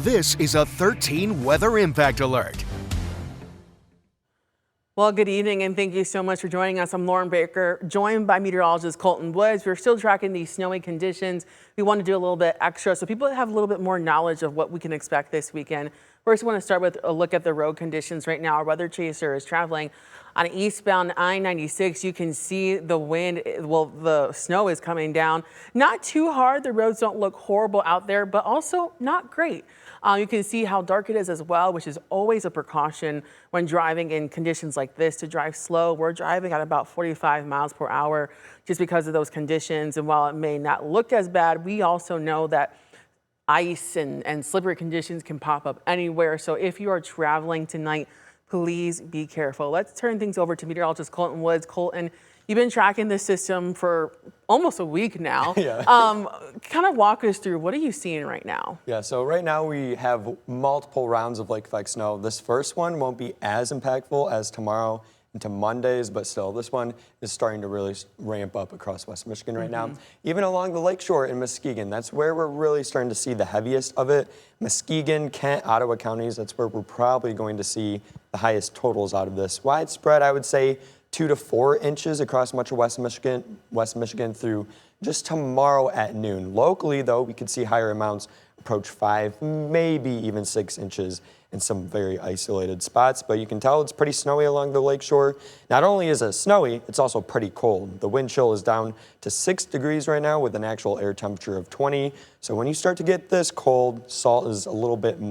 This is a 13 Weather Impact Alert. Well, good evening and thank you so much for joining us. I'm Lauren Baker, joined by meteorologist Colton Woods. We're still tracking these snowy conditions. We want to do a little bit extra so people have a little bit more knowledge of what we can expect this weekend. First, we want to start with a look at the road conditions right now. Our weather chaser is traveling on eastbound I-96. You can see the wind, well, the snow is coming down. Not too hard. The roads don't look horrible out there, but also not great. You can see how dark it is as well, which is always a precaution when driving in conditions like this to drive slow. We're driving at about 45 miles per hour just because of those conditions. And while it may not look as bad, we also know that ice and slippery conditions can pop up anywhere. So if you are traveling tonight, please be careful. Let's turn things over to meteorologist Colton Woods. Colton, you've been tracking this system for almost a week now. Yeah. Kind of walk us through, what are you seeing right now? Yeah, so right now we have multiple rounds of lake effect snow. This first one won't be as impactful as tomorrow into Mondays, but still this one is starting to really ramp up across West Michigan right now. Even along the lakeshore in Muskegon, that's where we're really starting to see the heaviest of it. Muskegon, Kent, Ottawa counties, that's where we're probably going to see the highest totals out of this. Widespread, I would say 2 to 4 inches across much of West Michigan through just tomorrow at noon. Locally, though, we could see higher amounts approach 5, maybe even 6 inches in some very isolated spots, but you can tell it's pretty snowy along the lakeshore. Not only is it snowy, it's also pretty cold. The wind chill is down to 6 degrees right now with an actual air temperature of 20. So when you start to get this cold, salt is a little bit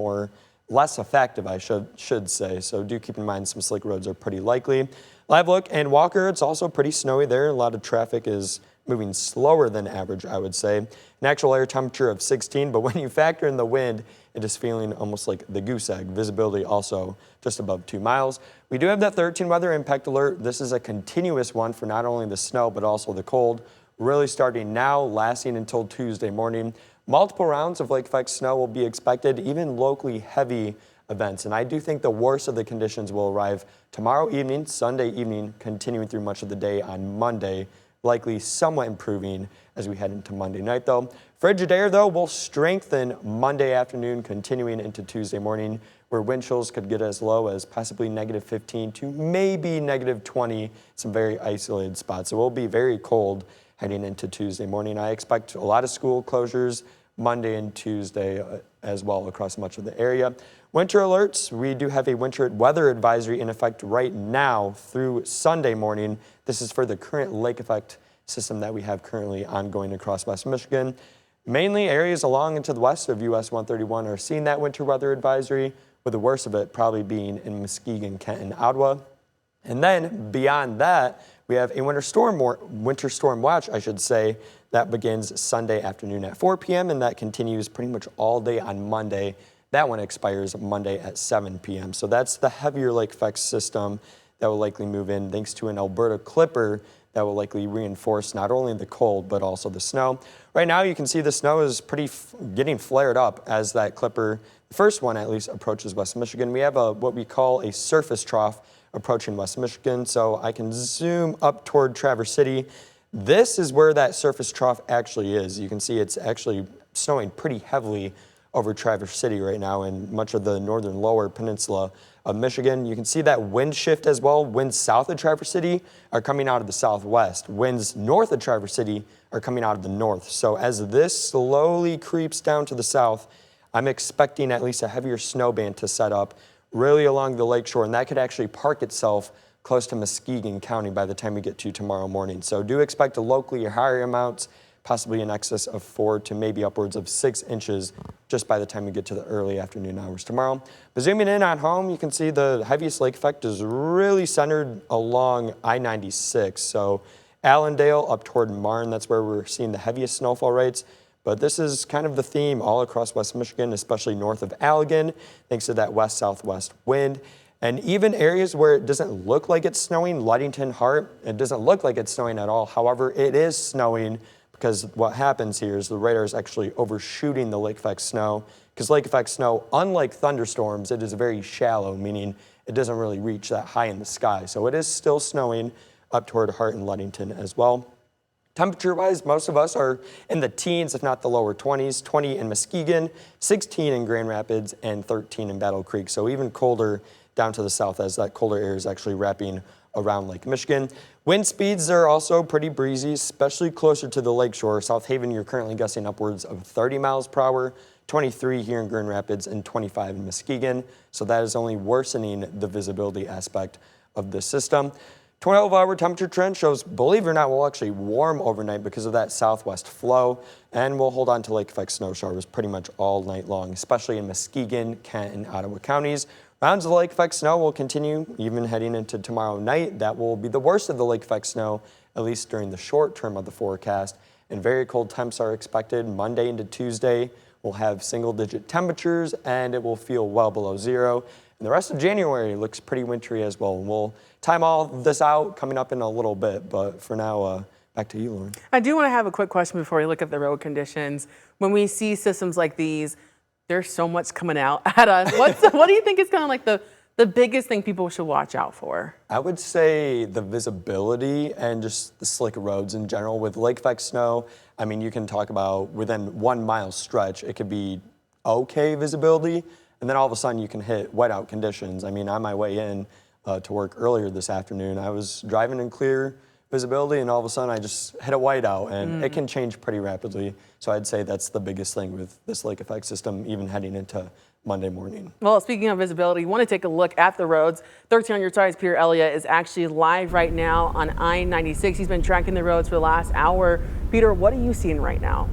less effective, I should say. So do keep in mind some slick roads are pretty likely. Live Look and Walker, it's also pretty snowy there. A lot of traffic is moving slower than average, I would say. An actual air temperature of 16, but when you factor in the wind, it is feeling almost like the goose egg. Visibility also just above 2 miles. We do have that 13 weather impact alert. This is a continuous one for not only the snow, but also the cold. Really starting now, lasting until Tuesday morning. Multiple rounds of lake effect snow will be expected, even locally heavy events. And I do think the worst of the conditions will arrive tomorrow evening, Sunday evening, continuing through much of the day on Monday, likely somewhat improving as we head into Monday night though. Frigid air though will strengthen Monday afternoon, continuing into Tuesday morning, where wind chills could get as low as possibly -15 to maybe -20, some very isolated spots. So it will be very cold heading into Tuesday morning. I expect a lot of school closures Monday and Tuesday as well across much of the area. Winter alerts, we do have a winter weather advisory in effect right now through Sunday morning. This is for the current lake effect system that we have currently ongoing across West Michigan. Mainly areas along and to the west of US 131 are seeing that winter weather advisory, with the worst of it probably being in Muskegon, Kent, and Ottawa. And then beyond that, we have a winter storm watch, I should say, that begins Sunday afternoon at 4 p.m. and that continues pretty much all day on Monday. That one expires Monday at 7 p.m. So that's the heavier lake effect system that will likely move in thanks to an Alberta clipper that will likely reinforce not only the cold but also the snow. Right now you can see the snow is getting flared up as that clipper, the first one at least, approaches West Michigan. We have what we call a surface trough approaching West Michigan, so I can zoom up toward Traverse City. This is where that surface trough actually is. You can see it's actually snowing pretty heavily over Traverse City right now and much of the northern lower peninsula of Michigan. You can see that wind shift as well. Winds south of Traverse City are coming out of the southwest. Winds north of Traverse City are coming out of the north. So as this slowly creeps down to the south, I'm expecting at least a heavier snow band to set up really along the lakeshore, and that could actually park itself close to Muskegon County by the time we get to tomorrow morning. So do expect a locally higher amounts, possibly in excess of 4 to maybe upwards of 6 inches just by the time we get to the early afternoon hours tomorrow. But zooming in on home, you can see the heaviest lake effect is really centered along I-96. So Allendale up toward Marne, that's where we're seeing the heaviest snowfall rates. But this is kind of the theme all across West Michigan, especially north of Allegan, thanks to that west-southwest wind. And even areas where it doesn't look like it's snowing, Ludington, Hart, it doesn't look like it's snowing at all. However, it is snowing because what happens here is the radar is actually overshooting the lake effect snow. Because lake effect snow, unlike thunderstorms, it is very shallow, meaning it doesn't really reach that high in the sky. So it is still snowing up toward Hart and Ludington as well. Temperature-wise, most of us are in the teens, if not the lower 20s, 20 in Muskegon, 16 in Grand Rapids, and 13 in Battle Creek. So even colder down to the south as that colder air is actually wrapping around Lake Michigan. Wind speeds are also pretty breezy, especially closer to the lakeshore. South Haven, you're currently gusting upwards of 30 miles per hour, 23 here in Grand Rapids, and 25 in Muskegon. So that is only worsening the visibility aspect of the system. 12-hour temperature trend shows, believe it or not, we'll actually warm overnight because of that southwest flow, and we'll hold on to lake effect snow showers pretty much all night long, especially in Muskegon, Kent, and Ottawa counties. Rounds of lake effect snow will continue even heading into tomorrow night. That will be the worst of the lake effect snow, at least during the short term of the forecast. And very cold temps are expected Monday into Tuesday. We'll have single-digit temperatures, and it will feel well below zero. And the rest of January looks pretty wintry as well. And we'll time all this out coming up in a little bit, but for now, back to you, Lauren. I do want to have a quick question before we look at the road conditions. When we see systems like these, there's so much coming out at us. What do you think is kind of like the biggest thing people should watch out for? I would say the visibility and just the slick roads in general. With lake effect snow, I mean, you can talk about within 1 mile stretch, it could be okay visibility, and then all of a sudden you can hit whiteout conditions. I mean, on my way in to work earlier this afternoon, I was driving in clear visibility, and all of a sudden I just hit a whiteout, and it can change pretty rapidly. So I'd say that's the biggest thing with this lake effect system, even heading into Monday morning. Well, speaking of visibility, you want to take a look at the roads. 13 on your side's Peter Elliott is actually live right now on I-96. He's been tracking the roads for the last hour. Peter, what are you seeing right now?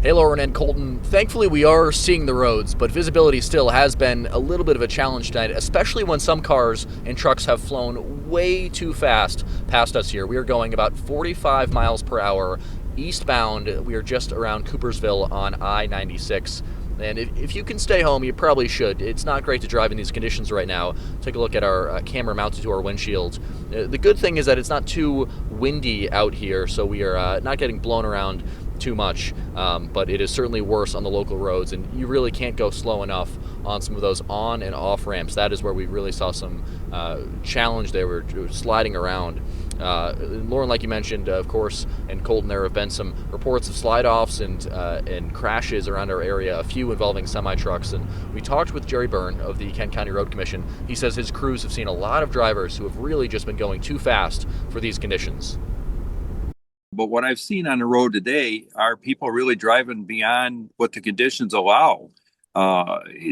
Hey, Lauren and Colton. Thankfully, we are seeing the roads, but visibility still has been a little bit of a challenge tonight, especially when some cars and trucks have flown way too fast past us here. We are going about 45 miles per hour eastbound. We are just around Coopersville on I-96. And if you can stay home, you probably should. It's not great to drive in these conditions right now. Take a look at our camera mounted to our windshield. The good thing is that it's not too windy out here, so we are not getting blown around too much, but it is certainly worse on the local roads, and you really can't go slow enough on some of those on and off ramps. That is where we really saw some challenge there. We're sliding around. Lauren, like you mentioned, of course, and Colton, there have been some reports of slide-offs and crashes around our area, a few involving semi-trucks. And we talked with Jerry Byrne of the Kent County Road Commission. He says his crews have seen a lot of drivers who have really just been going too fast for these conditions. But what I've seen on the road today are people really driving beyond what the conditions allow.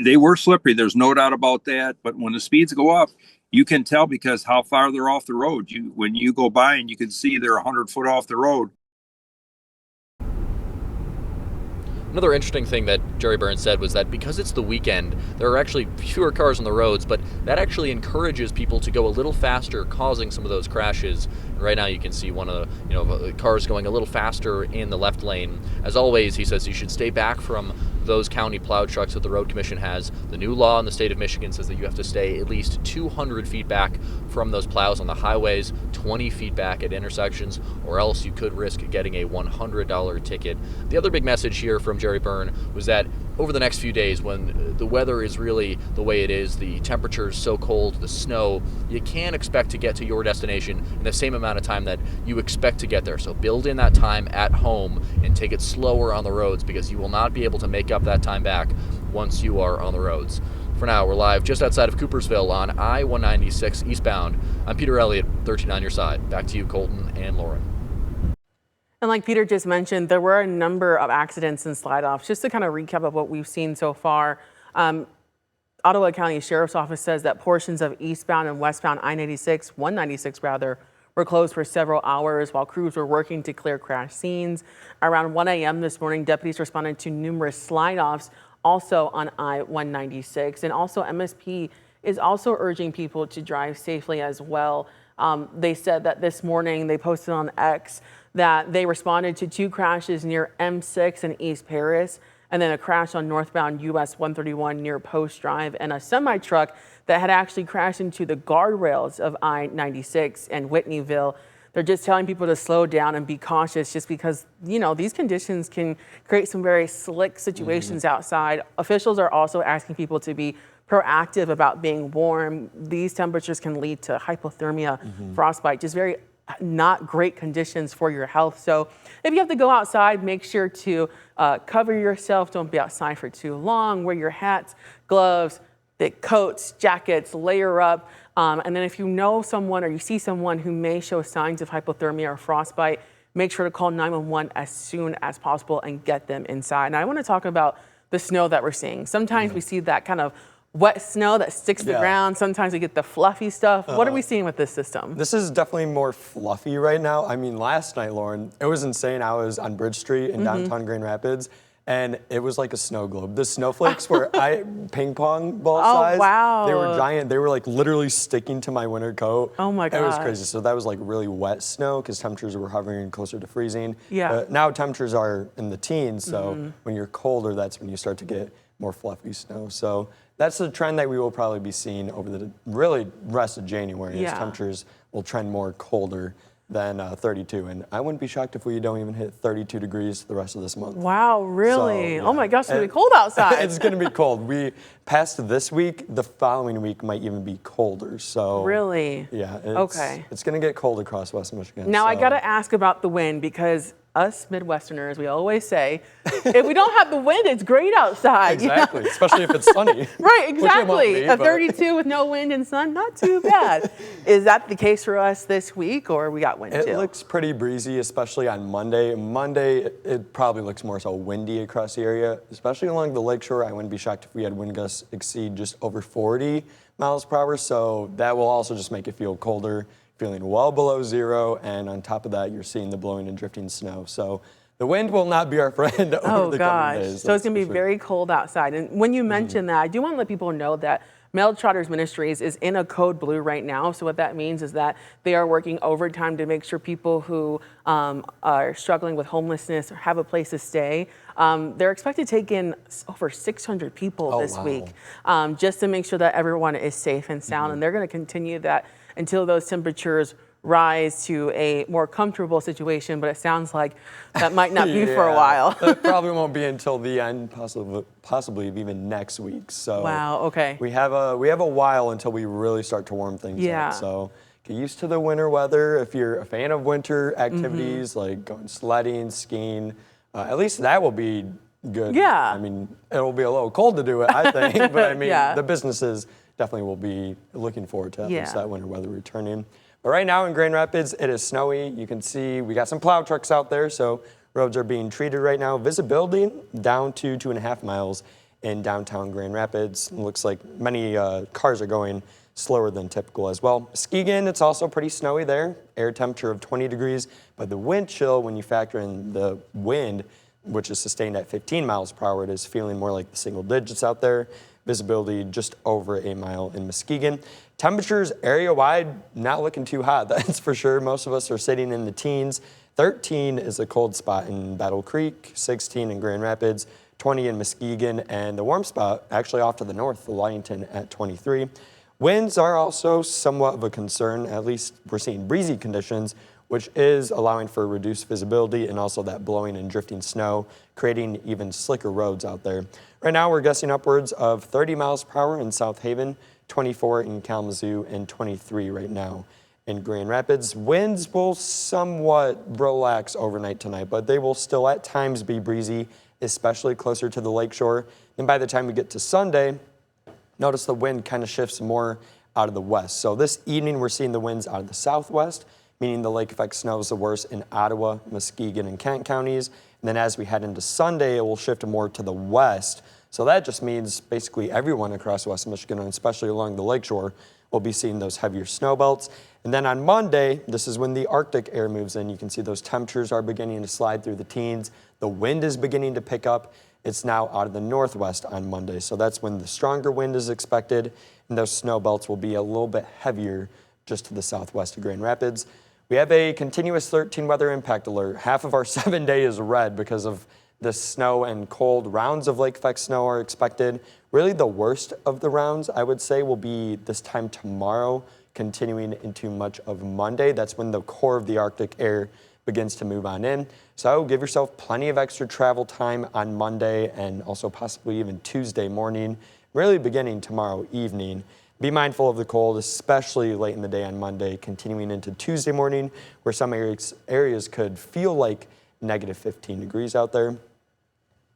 They were slippery, there's no doubt about that. But when the speeds go up, you can tell because how far they're off the road. When you go by and you can see they're 100 foot off the road. Another interesting thing that Jerry Byrne said was that because it's the weekend, there are actually fewer cars on the roads, but that actually encourages people to go a little faster, causing some of those crashes. And right now you can see one of the cars going a little faster in the left lane. As always, he says you should stay back from those county plow trucks that the Road Commission has. The new law in the state of Michigan says that you have to stay at least 200 feet back from those plows on the highways, 20 feet back at intersections, or else you could risk getting a $100 ticket. The other big message here from Jerry Byrne was that over the next few days, when the weather is really the way it is, the temperature is so cold, the snow, you can't expect to get to your destination in the same amount of time that you expect to get there. So build in that time at home and take it slower on the roads, because you will not be able to make up that time back once you are on the roads. For now, we're live just outside of Coopersville on I-196 eastbound. I'm Peter Elliott, 13 on your side. Back to you, Colton and Lauren. And like Peter just mentioned, there were a number of accidents and slide-offs. Just to kind of recap of what we've seen so far, Ottawa County Sheriff's Office says that portions of eastbound and westbound I-96, 196 rather, were closed for several hours while crews were working to clear crash scenes. Around 1 a.m. this morning, deputies responded to numerous slide-offs also on I-196. And also MSP is also urging people to drive safely as well. They said that this morning, they posted on X that they responded to 2 crashes near M6 in East Paris, and then a crash on northbound US 131 near Post Drive, and a semi-truck that had actually crashed into the guardrails of I-96 and Whitneyville. They're just telling people to slow down and be cautious, just because, these conditions can create some very slick situations outside. Officials are also asking people to be proactive about being warm. These temperatures can lead to hypothermia, frostbite, just very not great conditions for your health. So if you have to go outside, make sure to cover yourself. Don't be outside for too long. Wear your hats, gloves, thick coats, jackets, layer up. And then if you know someone or you see someone who may show signs of hypothermia or frostbite, make sure to call 911 as soon as possible and get them inside. Now I want to talk about the snow that we're seeing. Sometimes we see that kind of wet snow that sticks to the ground. Sometimes we get the fluffy stuff. What are we seeing with this system? This is definitely more fluffy right now. I mean, last night, Lauren, it was insane. I was on Bridge Street in downtown Grand Rapids, and it was like a snow globe. The snowflakes were ping pong ball size. Wow. They were giant. They were like literally sticking to my winter coat. Oh my God. It was gosh. crazy. So that was like really wet snow because temperatures were hovering closer to freezing. Yeah. But now temperatures are in the teens, so when you're colder, that's when you start to get more fluffy snow. So that's the trend that we will probably be seeing over the really rest of January as temperatures will trend more colder than 32. And I wouldn't be shocked if we don't even hit 32 degrees the rest of this month. Wow, really? So, Oh my gosh, it's going to be cold outside. It's going to be cold. We passed this week, the following week might even be colder. So Really? Yeah. It's going to get cold across West Michigan. Now I got to ask about the wind because us Midwesterners, we always say, if we don't have the wind, it's great outside. Exactly, especially if it's sunny. Right, Which it won't exactly. be, A but- 32 with no wind and sun, not too bad. Is that the case for us this week, or we got wind too? It looks pretty breezy, especially on Monday. Monday, it probably looks more so windy across the area, especially along the lakeshore. I wouldn't be shocked if we had wind gusts exceed just over 40 miles per hour. So that will also just make it feel colder, feeling well below zero. And on top of that, you're seeing the blowing and drifting snow. So the wind will not be our friend over the coming days. So it's going to be very cold outside. And when you mention that, I do want to let people know that Mel Trotters Ministries is in a code blue right now. So what that means is that they are working overtime to make sure people who are struggling with homelessness or have a place to stay, they're expected to take in over 600 people this week, just to make sure that everyone is safe and sound. And they're going to continue that until those temperatures rise to a more comfortable situation, but it sounds like that might not be for a while. It probably won't be until the end, possibly even next week. So Wow, okay. we have a while until we really start to warm things up. So get used to the winter weather. If you're a fan of winter activities like going sledding, skiing, at least that will be good. Yeah. I mean, it'll be a little cold to do it, I think, but I mean, the businesses definitely will be looking forward to at least that winter weather returning. But right now in Grand Rapids, it is snowy. You can see we got some plow trucks out there, so roads are being treated right now. Visibility down to 2.5 miles in downtown Grand Rapids. It looks like many cars are going slower than typical as well. Muskegon, it's also pretty snowy there. Air temperature of 20 degrees, but the wind chill, when you factor in the wind, which is sustained at 15 miles per hour, it is feeling more like the single digits out there. Visibility just over a mile in Muskegon. Temperatures area-wide not looking too hot, that's for sure. Most of us are sitting in the teens. 13 is a cold spot in Battle Creek, 16 in Grand Rapids, 20 in Muskegon, and the warm spot actually off to the north, the Ludington at 23. Winds are also somewhat of a concern. At least we're seeing breezy conditions, which is allowing for reduced visibility and also that blowing and drifting snow, creating even slicker roads out there. Right now, we're guessing upwards of 30 miles per hour in South Haven, 24 in Kalamazoo, and 23 right now in Grand Rapids. Winds will somewhat relax overnight tonight, but they will still at times be breezy, especially closer to the lakeshore. And by the time we get to Sunday, notice the wind kind of shifts more out of the west. So this evening, we're seeing the winds out of the southwest, meaning the lake effect snow is the worst in Ottawa, Muskegon, and Kent counties. And then as we head into Sunday, it will shift more to the west. So that just means basically everyone across West Michigan, and especially along the lakeshore, will be seeing those heavier snow belts. And then on Monday, this is when the Arctic air moves in. You can see those temperatures are beginning to slide through the teens. The wind is beginning to pick up. It's now out of the northwest on Monday. So that's when the stronger wind is expected, and those snow belts will be a little bit heavier just to the southwest of Grand Rapids. We have a continuous 13 weather impact alert. Half of our 7-day is red because of the snow and cold. Rounds of lake effect snow are expected. Really the worst of the rounds, I would say, will be this time tomorrow, continuing into much of Monday. That's when the core of the Arctic air begins to move on in. So give yourself plenty of extra travel time on Monday and also possibly even Tuesday morning, really beginning tomorrow evening. be mindful of the cold, especially late in the day on Monday, continuing into Tuesday morning, where some areas could feel like negative 15 degrees out there.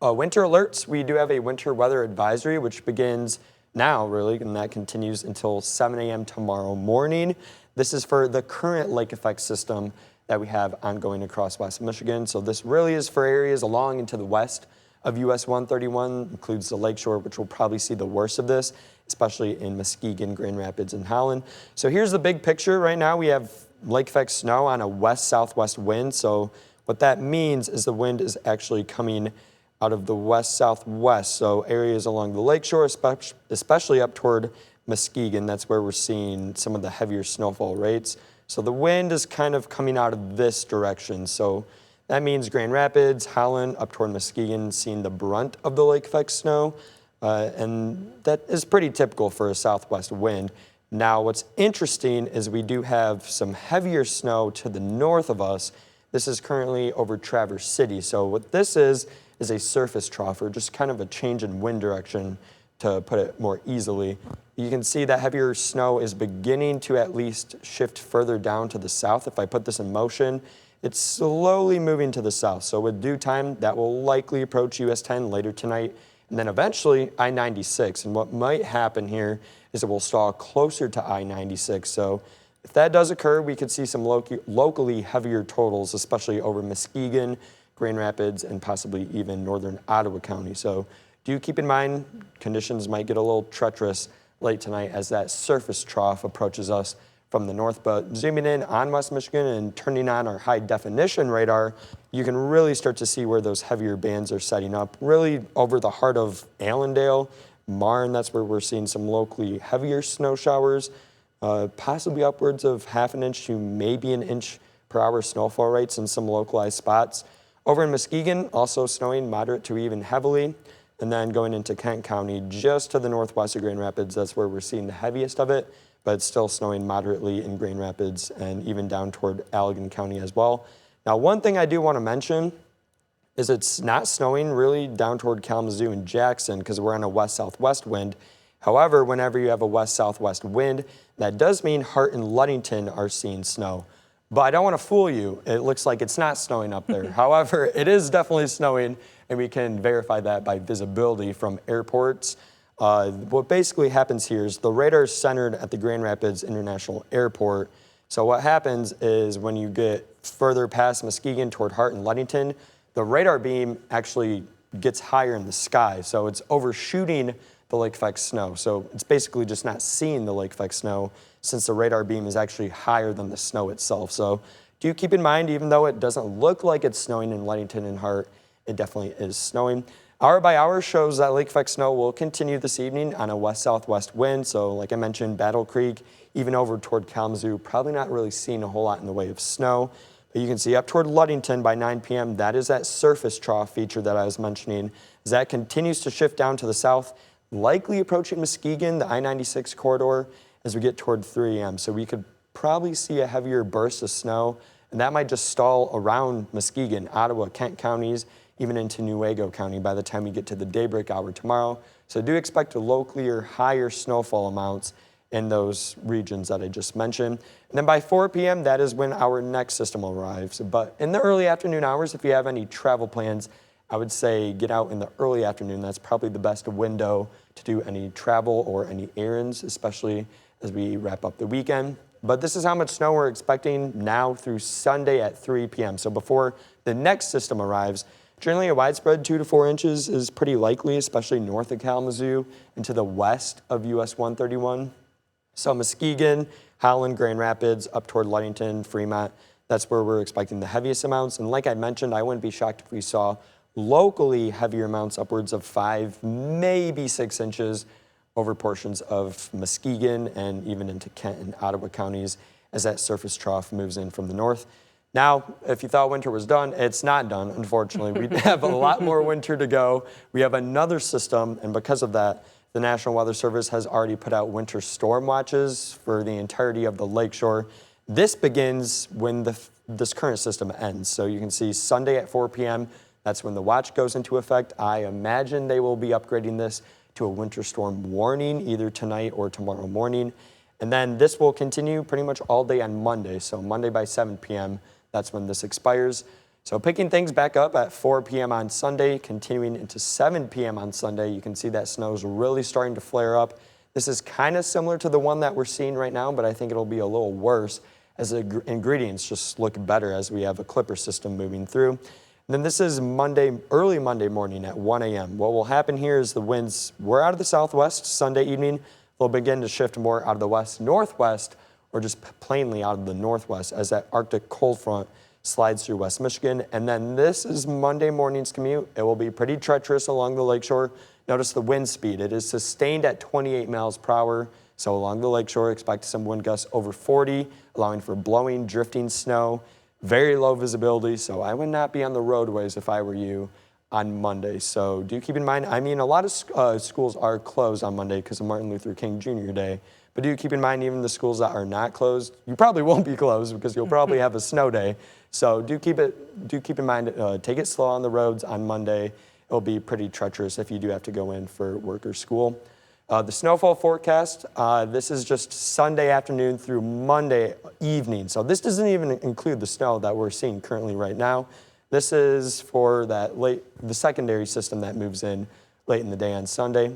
Winter alerts, we do have a winter weather advisory, which begins now, really, and that continues until 7 a.m. tomorrow morning. This is for the current lake effect system that we have ongoing across West Michigan. So this really is for areas along and to the west of US 131, includes the lakeshore, which will probably see the worst of this, especially in Muskegon, Grand Rapids, and Holland. So here's the big picture. Right now we have lake effect snow on a west-southwest wind. So what that means is the wind is actually coming out of the west-southwest. So areas along the lakeshore, especially up toward Muskegon, that's where we're seeing some of the heavier snowfall rates. So the wind is kind of coming out of this direction. So that means Grand Rapids, Holland, up toward Muskegon, seeing the brunt of the lake effect snow. And that is pretty typical for a southwest wind. Now, what's interesting is we do have some heavier snow to the north of us. This is currently over Traverse City. So what this is a surface trough, or just kind of a change in wind direction, to put it more easily. You can see that heavier snow is beginning to at least shift further down to the south. If I put this in motion, it's slowly moving to the south. So with due time, that will likely approach US 10 later tonight, and then eventually I-96. And what might happen here is it will stall closer to I-96. So if that does occur, we could see some locally heavier totals, especially over Muskegon, Grand Rapids, and possibly even northern Ottawa County. So do keep in mind, conditions might get a little treacherous late tonight as that surface trough approaches us from the north. But zooming in on West Michigan and turning on our high definition radar, you can really start to see where those heavier bands are setting up, really over the heart of Allendale, Marne. That's where we're seeing some locally heavier snow showers, possibly upwards of ½ an inch to maybe an inch per hour snowfall rates in some localized spots. Over in Muskegon, also snowing moderate to even heavily. And then going into Kent County, just to the northwest of Grand Rapids, that's where we're seeing the heaviest of it, but it's still snowing moderately in Grand Rapids and even down toward Allegan County as well. Now, one thing I do want to mention is it's not snowing really down toward Kalamazoo and Jackson because we're on a west-southwest wind. However, whenever you have a west-southwest wind, that does mean Hart and Ludington are seeing snow. But I don't want to fool you. It looks like it's not snowing up there. However, it is definitely snowing, and we can verify that by visibility from airports. What basically happens here is the radar is centered at the Grand Rapids International Airport. So what happens is when you get further past Muskegon toward Hart and Ludington, the radar beam actually gets higher in the sky. So it's overshooting the lake effect snow. So it's basically just not seeing the lake effect snow since the radar beam is actually higher than the snow itself. So do keep in mind, even though it doesn't look like it's snowing in Ludington and Hart, it definitely is snowing. Hour by hour shows that lake effect snow will continue this evening on a west-southwest wind. So like I mentioned, Battle Creek, even over toward Kalamazoo, probably not really seeing a whole lot in the way of snow. But you can see up toward Ludington by 9 p.m., that is that surface trough feature that I was mentioning. As that continues to shift down to the south, likely approaching Muskegon, the I-96 corridor, as we get toward 3 a.m. So we could probably see a heavier burst of snow, and that might just stall around Muskegon, Ottawa, Kent counties, even into Newaygo County by the time we get to the daybreak hour tomorrow. So do expect locally or higher snowfall amounts in those regions that I just mentioned. And then by 4 p.m., that is when our next system arrives. But in the early afternoon hours, if you have any travel plans, I would say get out in the early afternoon. That's probably the best window to do any travel or any errands, especially as we wrap up the weekend. But this is how much snow we're expecting now through Sunday at 3 p.m. So before the next system arrives, generally a widespread 2 to 4 inches is pretty likely, especially north of Kalamazoo and to the west of US 131. So Muskegon, Holland, Grand Rapids, up toward Ludington, Fremont, that's where we're expecting the heaviest amounts. And like I mentioned, I wouldn't be shocked if we saw locally heavier amounts upwards of 5, maybe 6 inches over portions of Muskegon and even into Kent and Ottawa counties as that surface trough moves in from the north. Now, if you thought winter was done, it's not done, unfortunately. We have a lot more winter to go. We have another system, and because of that, the National Weather Service has already put out winter storm watches for the entirety of the lakeshore. This begins when this current system ends. So you can see Sunday at 4 p.m., that's when the watch goes into effect. I imagine they will be upgrading this to a winter storm warning either tonight or tomorrow morning. And then this will continue pretty much all day on Monday. So Monday by 7 p.m., that's when this expires. So picking things back up at 4 p.m. on Sunday, continuing into 7 p.m. on Sunday, you can see that snow is really starting to flare up. This is kind of similar to the one that we're seeing right now, but I think it'll be a little worse as the ingredients just look better as we have a clipper system moving through. And then this is Monday, early Monday morning at 1 a.m. What will happen here is the winds were out of the southwest Sunday evening. They'll begin to shift more out of the west-northwest or just plainly out of the northwest as that Arctic cold front slides through West Michigan. And then this is Monday morning's commute. It will be pretty treacherous along the lakeshore. Notice the wind speed. It is sustained at 28 miles per hour. So along the lakeshore, expect some wind gusts over 40, allowing for blowing, drifting snow, very low visibility. So I would not be on the roadways if I were you on Monday. So do keep in mind, I mean, a lot of schools are closed on Monday because of Martin Luther King Jr. Day. But do keep in mind, even the schools that are not closed, you probably won't be closed because you'll probably have a snow day. So do keep in mind, take it slow on the roads on Monday. It'll be pretty treacherous if you do have to go in for work or school. The snowfall forecast, this is just Sunday afternoon through Monday evening. So this doesn't even include the snow that we're seeing currently right now. This is for the secondary system that moves in late in the day on Sunday.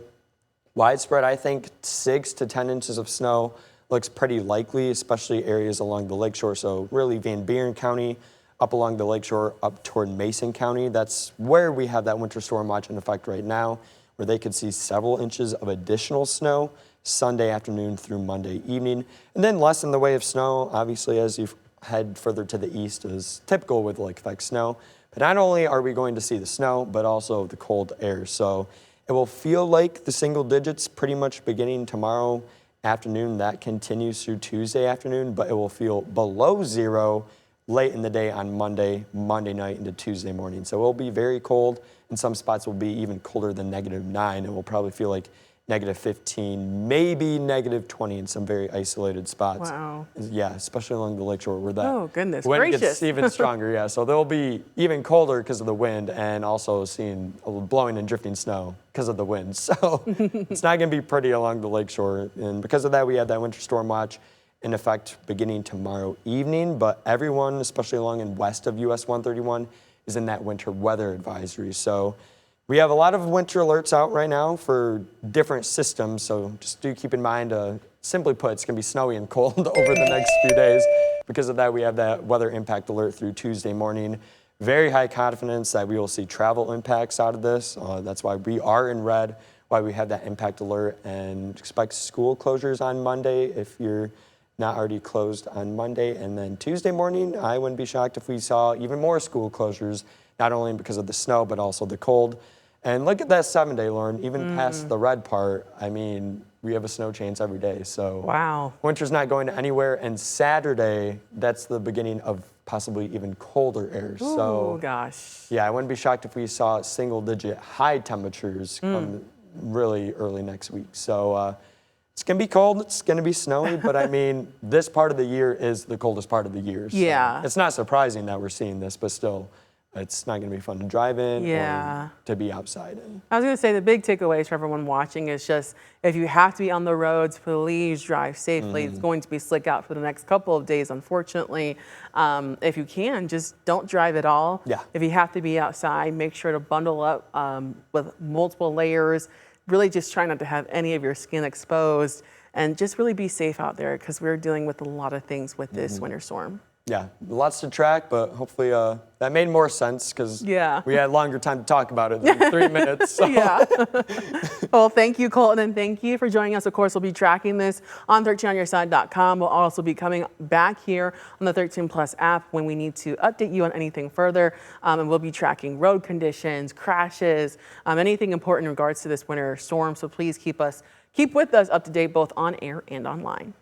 Widespread, I think 6 to 10 inches of snow looks pretty likely, especially areas along the lakeshore. So really Van Buren County, up along the lakeshore, up toward Mason County. That's where we have that winter storm watch in effect right now, where they could see several inches of additional snow Sunday afternoon through Monday evening. And then less in the way of snow, obviously, as you head further to the east, is typical with lake effect snow. But not only are we going to see the snow, but also the cold air. So it will feel like the single digits pretty much beginning tomorrow afternoon. That continues through Tuesday afternoon, but it will feel below zero late in the day on Monday night into Tuesday morning. So it will be very cold. In some spots will be even colder than -9. It will probably feel like -15, maybe -20 in some very isolated spots. Wow. Yeah, especially along the lakeshore where that Oh, goodness wind gracious. gets even stronger. Yeah, so they'll be even colder because of the wind and also seeing blowing and drifting snow because of the wind. So it's not going to be pretty along the lakeshore. And because of that, we have that winter storm watch in effect beginning tomorrow evening. But everyone, especially along and west of US 131, is in that winter weather advisory. So we have a lot of winter alerts out right now for different systems, so just do keep in mind, simply put, it's going to be snowy and cold over the next few days. Because of that, we have that weather impact alert through Tuesday morning. Very high confidence that we will see travel impacts out of this. That's why we are in red, why we have that impact alert, and expect school closures on Monday if you're not already closed on Monday. And then Tuesday morning, I wouldn't be shocked if we saw even more school closures, not only because of the snow, but also the cold. And look at that 7-day, Lauren, even past the red part. I mean, we have a snow chance every day. So Wow. winter's not going anywhere. And Saturday, that's the beginning of possibly even colder air. Oh, So gosh. yeah, I wouldn't be shocked if we saw single-digit high temperatures come really early next week. So it's going to be cold. It's going to be snowy. But I mean, this part of the year is the coldest part of the year. So Yeah. it's not surprising that we're seeing this, but still, it's not going to be fun to drive in Yeah. or to be outside in. I was going to say the big takeaways for everyone watching is just if you have to be on the roads, please drive safely. It's going to be slick out for the next couple of days, unfortunately. If you can, just don't drive at all. Yeah. If you have to be outside, make sure to bundle up with multiple layers. Really just try not to have any of your skin exposed and just really be safe out there because we're dealing with a lot of things with this winter storm. Yeah, lots to track, but hopefully that made more sense because Yeah. we had longer time to talk about it than 3 minutes. So. Yeah. Well, thank you, Colton, and thank you for joining us. Of course, we'll be tracking this on 13onyourside.com. We'll also be coming back here on the 13 Plus app when we need to update you on anything further. And we'll be tracking road conditions, crashes, anything important in regards to this winter storm. So please keep with us up to date both on air and online.